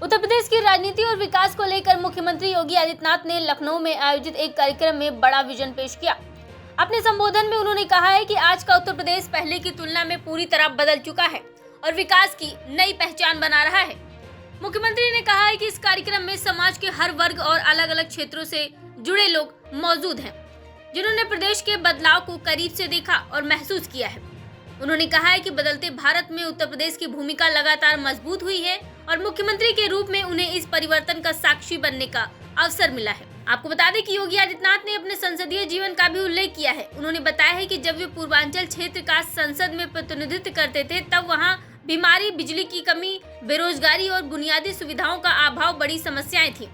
उत्तर प्रदेश की राजनीति और विकास को लेकर मुख्यमंत्री योगी आदित्यनाथ ने लखनऊ में आयोजित एक कार्यक्रम में बड़ा विजन पेश किया। अपने संबोधन में उन्होंने कहा है कि आज का उत्तर प्रदेश पहले की तुलना में पूरी तरह बदल चुका है और विकास की नई पहचान बना रहा है। मुख्यमंत्री ने कहा है कि इस कार्यक्रम में समाज के हर वर्ग और अलग अलग क्षेत्रों से जुड़े लोग मौजूद हैं, जिन्होंने प्रदेश के बदलाव को करीब से देखा और महसूस किया है। उन्होंने कहा है कि बदलते भारत में उत्तर प्रदेश की भूमिका लगातार मजबूत हुई है और मुख्यमंत्री के रूप में उन्हें इस परिवर्तन का साक्षी बनने का अवसर मिला है। आपको बता दें कि योगी आदित्यनाथ ने अपने संसदीय जीवन का भी उल्लेख किया है। उन्होंने बताया है कि जब वे पूर्वांचल क्षेत्र का संसद में प्रतिनिधित्व करते थे, तब वहां बीमारी, बिजली की कमी, बेरोजगारी और बुनियादी सुविधाओं का अभाव बड़ी समस्याएं थी।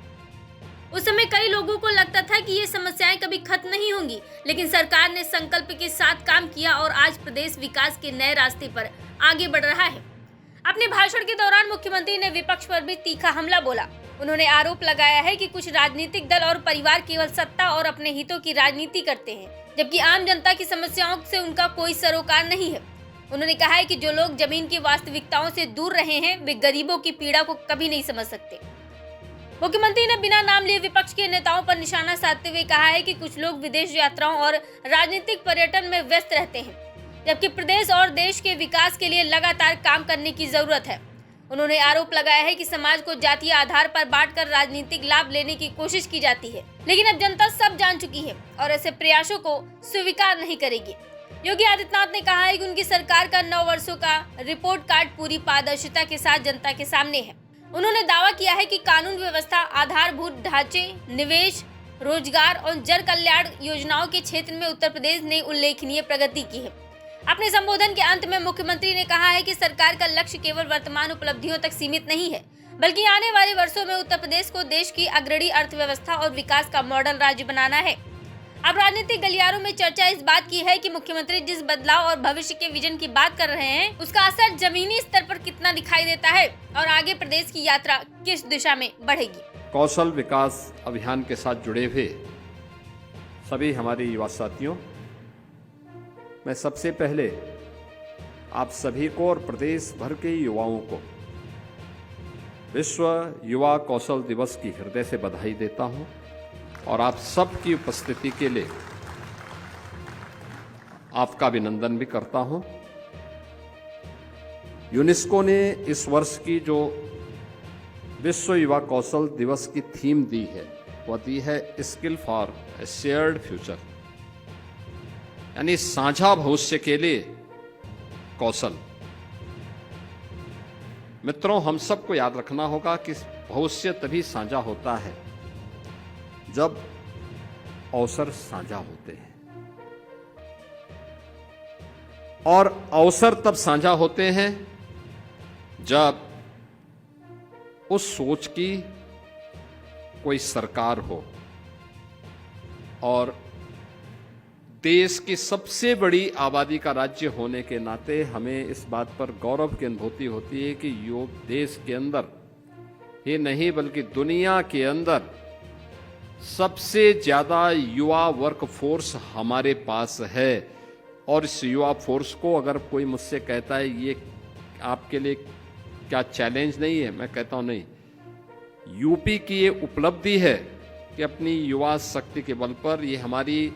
उस समय कई लोगों को लगता था कि ये समस्याएं कभी खत्म नहीं होंगी, लेकिन सरकार ने संकल्प के साथ काम किया और आज प्रदेश विकास के नए रास्ते पर आगे बढ़ रहा है। अपने भाषण के दौरान मुख्यमंत्री ने विपक्ष पर भी तीखा हमला बोला। उन्होंने आरोप लगाया है कि कुछ राजनीतिक दल और परिवार केवल सत्ता और अपने हितों की राजनीति करते हैं, जबकि आम जनता की समस्याओं से उनका कोई सरोकार नहीं है। उन्होंने कहा है कि जो लोग जमीन की वास्तविकताओं से दूर रहे हैं, वे गरीबों की पीड़ा को कभी नहीं समझ सकते। मुख्यमंत्री ने बिना नाम लिए विपक्ष के नेताओं पर निशाना साधते हुए कहा है कि कुछ लोग विदेश यात्राओं और राजनीतिक पर्यटन में व्यस्त रहते हैं, जबकि प्रदेश और देश के विकास के लिए लगातार काम करने की जरूरत है। उन्होंने आरोप लगाया है कि समाज को जातीय आधार पर बांटकर राजनीतिक लाभ लेने की कोशिश की जाती है, लेकिन अब जनता सब जान चुकी है और ऐसे प्रयासों को स्वीकार नहीं करेगी। योगी आदित्यनाथ ने कहा है कि उनकी सरकार का 9 वर्षों का रिपोर्ट कार्ड पूरी पारदर्शिता के साथ जनता के सामने है। उन्होंने दावा किया है कि कानून व्यवस्था, आधारभूत ढांचे, निवेश, रोजगार और जन कल्याण योजनाओं के क्षेत्र में उत्तर प्रदेश ने उल्लेखनीय प्रगति की है। अपने संबोधन के अंत में मुख्यमंत्री ने कहा है कि सरकार का लक्ष्य केवल वर्तमान उपलब्धियों तक सीमित नहीं है, बल्कि आने वाले वर्षों में उत्तर प्रदेश को देश की अग्रणी अर्थव्यवस्था और विकास का मॉडल राज्य बनाना है। अब राजनीतिक गलियारों में चर्चा इस बात की है कि मुख्यमंत्री जिस बदलाव और भविष्य के विजन की बात कर रहे हैं, उसका असर जमीनी स्तर पर कितना दिखाई देता है और आगे प्रदेश की यात्रा किस दिशा में बढ़ेगी। कौशल विकास अभियान के साथ जुड़े हुए सभी हमारे युवा साथियों, मैं सबसे पहले आप सभी को और प्रदेश भर के युवाओं को विश्व युवा कौशल दिवस की हृदय से बधाई देता हूं और आप सबकी उपस्थिति के लिए आपका अभिनंदन भी करता हूं। यूनेस्को ने इस वर्ष की जो विश्व युवा कौशल दिवस की थीम दी है, वह दी है skill for a shared future, यानी साझा भविष्य के लिए कौशल। मित्रों, हम सबको याद रखना होगा कि भविष्य तभी साझा होता है जब अवसर साझा होते हैं, और अवसर तब साझा होते हैं जब उस सोच की कोई सरकार हो। और देश की सबसे बड़ी आबादी का राज्य होने के नाते हमें इस बात पर गौरव की अनुभूति होती है कि देश के अंदर ही नहीं बल्कि दुनिया के अंदर सबसे ज्यादा युवा वर्क फोर्स हमारे पास है। और इस युवा फोर्स को अगर कोई मुझसे कहता है ये आपके लिए क्या चैलेंज नहीं है, मैं कहता हूं नहीं, यूपी की ये उपलब्धि है कि अपनी युवा शक्ति के बल पर ये हमारी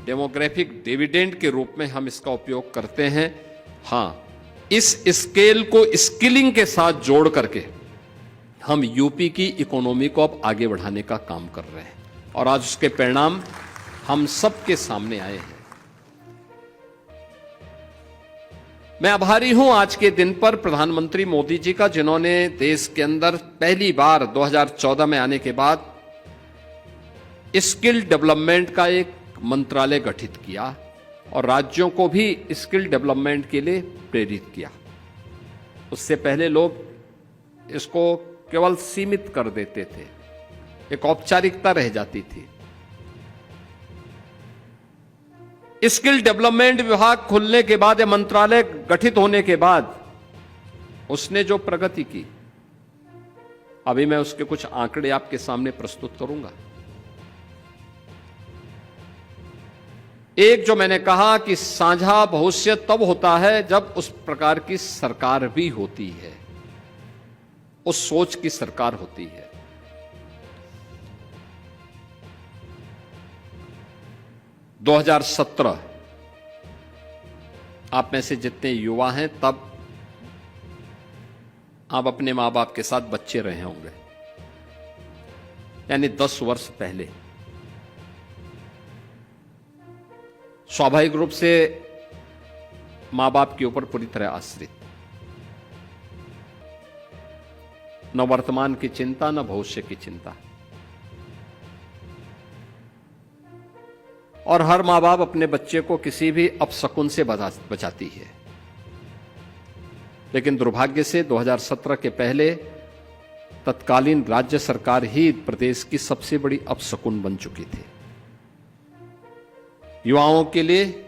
डेमोग्राफिक डिविडेंड के रूप में हम इसका उपयोग करते हैं। हां, इस स्केल को स्किलिंग के साथ जोड़ करके हम यूपी की इकोनॉमी को अब आगे बढ़ाने का काम कर रहे हैं और आज उसके परिणाम हम सबके सामने आए हैं। मैं आभारी हूं आज के दिन पर प्रधानमंत्री मोदी जी का, जिन्होंने देश के अंदर पहली बार 2014 में आने के बाद स्किल डेवलपमेंट का एक मंत्रालय गठित किया और राज्यों को भी स्किल डेवलपमेंट के लिए प्रेरित किया। उससे पहले लोग इसको केवल सीमित कर देते थे, एक औपचारिकता रह जाती थी। स्किल डेवलपमेंट विभाग खुलने के बाद या मंत्रालय गठित होने के बाद उसने जो प्रगति की, अभी मैं उसके कुछ आंकड़े आपके सामने प्रस्तुत करूंगा। एक, जो मैंने कहा कि साझा भविष्य तब होता है जब उस प्रकार की सरकार भी होती है। उस सोच की सरकार होती है। – 2017 आप में से जितने युवा हैं तब आप अपने मां बाप के साथ बच्चे रहे होंगे, यानी 10 वर्ष पहले। स्वाभाविक रूप से मां बाप के ऊपर पूरी तरह आश्रित, न वर्तमान की चिंता न भविष्य की चिंता। और हर मां बाप अपने बच्चे को किसी भी अपशकुन से बचाती है, लेकिन दुर्भाग्य से 2017 के पहले तत्कालीन राज्य सरकार ही प्रदेश की सबसे बड़ी अपशकुन बन चुकी थी। युवाओं के लिए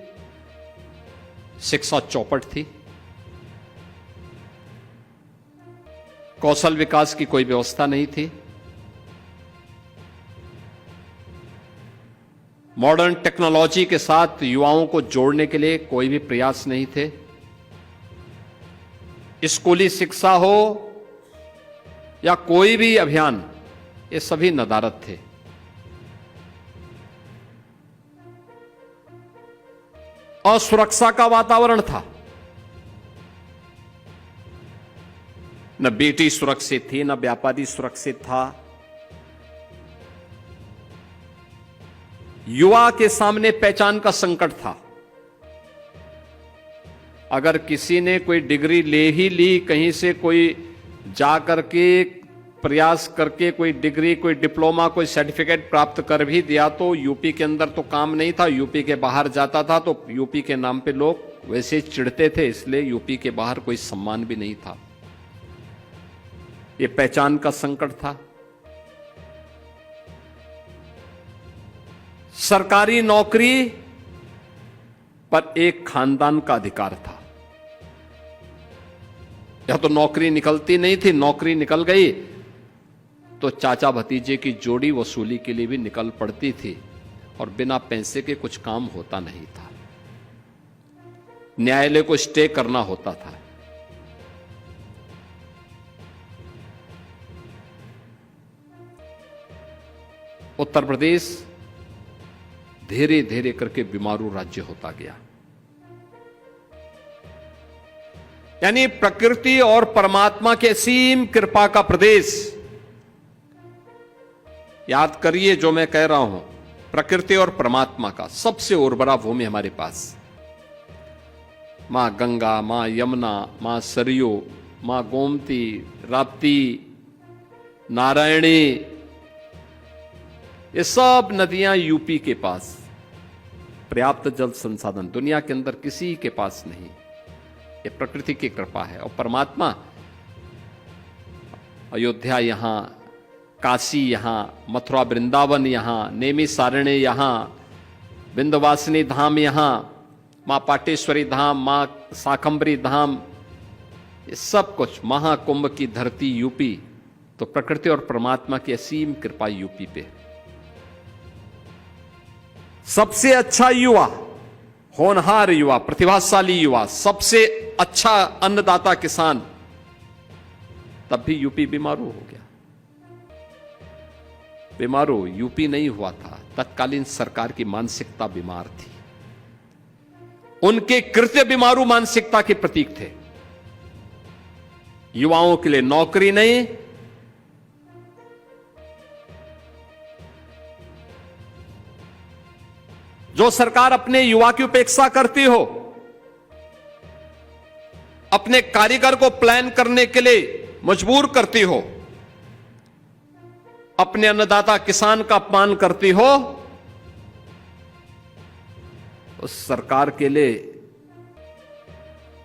शिक्षा चौपट थी, कौशल विकास की कोई व्यवस्था नहीं थी, मॉडर्न टेक्नोलॉजी के साथ युवाओं को जोड़ने के लिए कोई भी प्रयास नहीं थे। स्कूली शिक्षा हो या कोई भी अभियान, ये सभी नदारद थे। असुरक्षा का वातावरण था, न बेटी सुरक्षित थी, न व्यापारी सुरक्षित था। युवा के सामने पहचान का संकट था। अगर किसी ने कोई डिग्री ले ही ली, कहीं से कोई जा करके प्रयास करके कोई डिग्री, कोई डिप्लोमा, कोई सर्टिफिकेट प्राप्त कर भी दिया तो यूपी के अंदर तो काम नहीं था, यूपी के बाहर जाता था तो यूपी के नाम पे लोग वैसे चिढ़ते थे, इसलिए यूपी के बाहर कोई सम्मान भी नहीं था। ये पहचान का संकट था। सरकारी नौकरी पर एक खानदान का अधिकार था। या तो नौकरी निकलती नहीं थी, नौकरी निकल गई तो चाचा भतीजे की जोड़ी वसूली के लिए भी निकल पड़ती थी, और बिना पैसे के कुछ काम होता नहीं था। न्यायालय को स्टे करना होता था। उत्तर प्रदेश धीरे धीरे करके बीमारू राज्य होता गया। यानी प्रकृति और परमात्मा के असीम कृपा का प्रदेश। याद करिए जो मैं कह रहा हूं, प्रकृति और परमात्मा का सबसे उर्वरा भूमि हमारे पास। मां गंगा, मां यमुना, मां सरयू, मां गोमती, राप्ती, नारायणी, ये सब नदियां यूपी के पास। पर्याप्त जल संसाधन दुनिया के अंदर किसी के पास नहीं। ये प्रकृति की कृपा है। और परमात्मा, अयोध्या यहां, काशी यहां, मथुरा वृंदावन यहां, नेमी सारण्य यहां, विंध्यवासिनी धाम यहां, मां पाटेश्वरी धाम, मां शाकंभरी धाम, ये सब कुछ, महाकुंभ की धरती यूपी। तो प्रकृति और परमात्मा की असीम कृपा यूपी पे। सबसे अच्छा युवा, होनहार युवा, प्रतिभाशाली युवा, सबसे अच्छा अन्नदाता किसान, तब भी यूपी बीमारू हो गया। बीमारू यूपी नहीं हुआ था, तत्कालीन सरकार की मानसिकता बीमार थी। उनके कृत्य बीमारू मानसिकता के प्रतीक थे। युवाओं के लिए नौकरी नहीं, जो सरकार अपने युवा की उपेक्षा करती हो, अपने कारीगर को प्लान करने के लिए मजबूर करती हो, अपने अन्नदाता किसान का अपमान करती हो, उस सरकार के लिए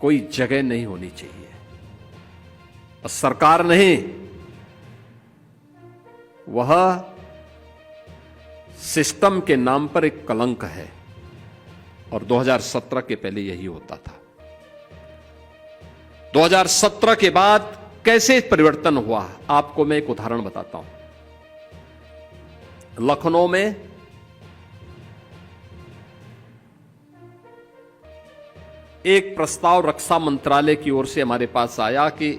कोई जगह नहीं होनी चाहिए। और सरकार नहीं, वह सिस्टम के नाम पर एक कलंक है। और 2017 के पहले यही होता था। 2017 के बाद कैसे परिवर्तन हुआ, आपको मैं एक उदाहरण बताता हूं। लखनऊ में एक प्रस्ताव रक्षा मंत्रालय की ओर से हमारे पास आया कि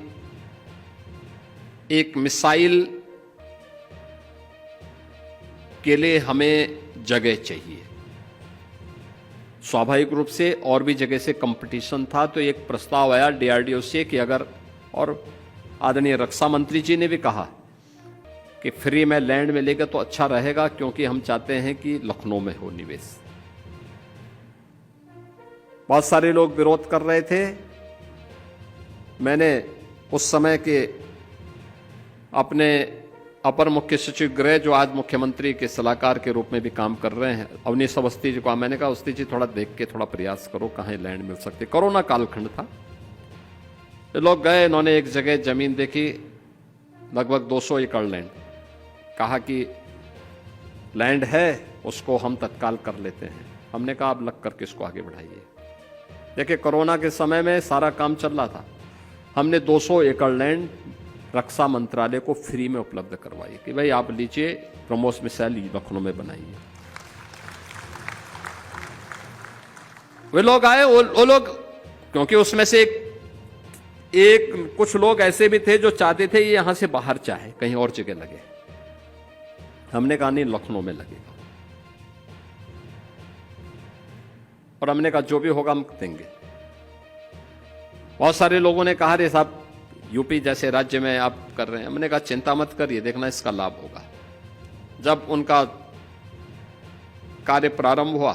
एक मिसाइल के लिए हमें जगह चाहिए। स्वाभाविक रूप से और भी जगह से कंपटीशन था, तो एक प्रस्ताव आया डीआरडीओ से कि अगर, और आदरणीय रक्षा मंत्री जी ने भी कहा कि फ्री में लैंड मिलेगा तो अच्छा रहेगा, क्योंकि हम चाहते हैं कि लखनऊ में हो निवेश। बहुत सारे लोग विरोध कर रहे थे। मैंने उस समय के अपने अपर मुख्य सचिव गृह, जो आज मुख्यमंत्री के सलाहकार के रूप में भी काम कर रहे हैं, अवनीश अवस्थी जी को मैंने कहा, अवस्थी जी थोड़ा देख के थोड़ा प्रयास करो कहाँ लैंड मिल सकती। कोरोना कालखंड था, तो लोग गए, इन्होंने एक जगह जमीन देखी, लगभग 200 एकड़ लैंड। कहा कि लैंड है, उसको हम तत्काल कर लेते हैं। हमने कहा आप लग करके इसको आगे बढ़ाइए। देखिए, कोरोना के समय में सारा काम चल रहा था। हमने 200 एकड़ लैंड रक्षा मंत्रालय को फ्री में उपलब्ध करवाई कि भाई आप लीजिए, ब्रह्मोस मिसाइल लखनऊ में बनाइए। वे लोग आए, वो लोग, क्योंकि उसमें से एक कुछ लोग ऐसे भी थे जो चाहते थे ये यहां से बाहर चाहे, कहीं और जगह लगे। हमने कहा नहीं, लखनऊ में लगेगा। और हमने कहा जो भी होगा हम देंगे। बहुत सारे लोगों ने कहा, रे साहब यूपी जैसे राज्य में आप कर रहे हैं। हमने कहा चिंता मत करिए, देखना इसका लाभ होगा। जब उनका कार्य प्रारंभ हुआ,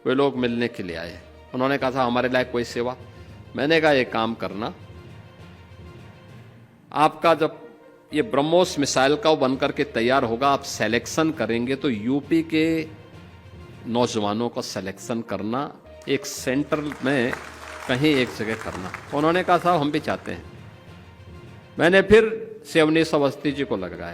वे लोग मिलने के लिए आए। उन्होंने कहा था हमारे लायक कोई सेवा। मैंने कहा ये काम करना, आपका जब ये ब्रह्मोस मिसाइल का बनकर के तैयार होगा, आप सिलेक्शन करेंगे तो यूपी के नौजवानों का सिलेक्शन करना, एक सेंटर में कहीं एक जगह करना। उन्होंने कहा साहब हम भी चाहते हैं। मैंने फिर से अवनीश अवस्थी जी को लगाया।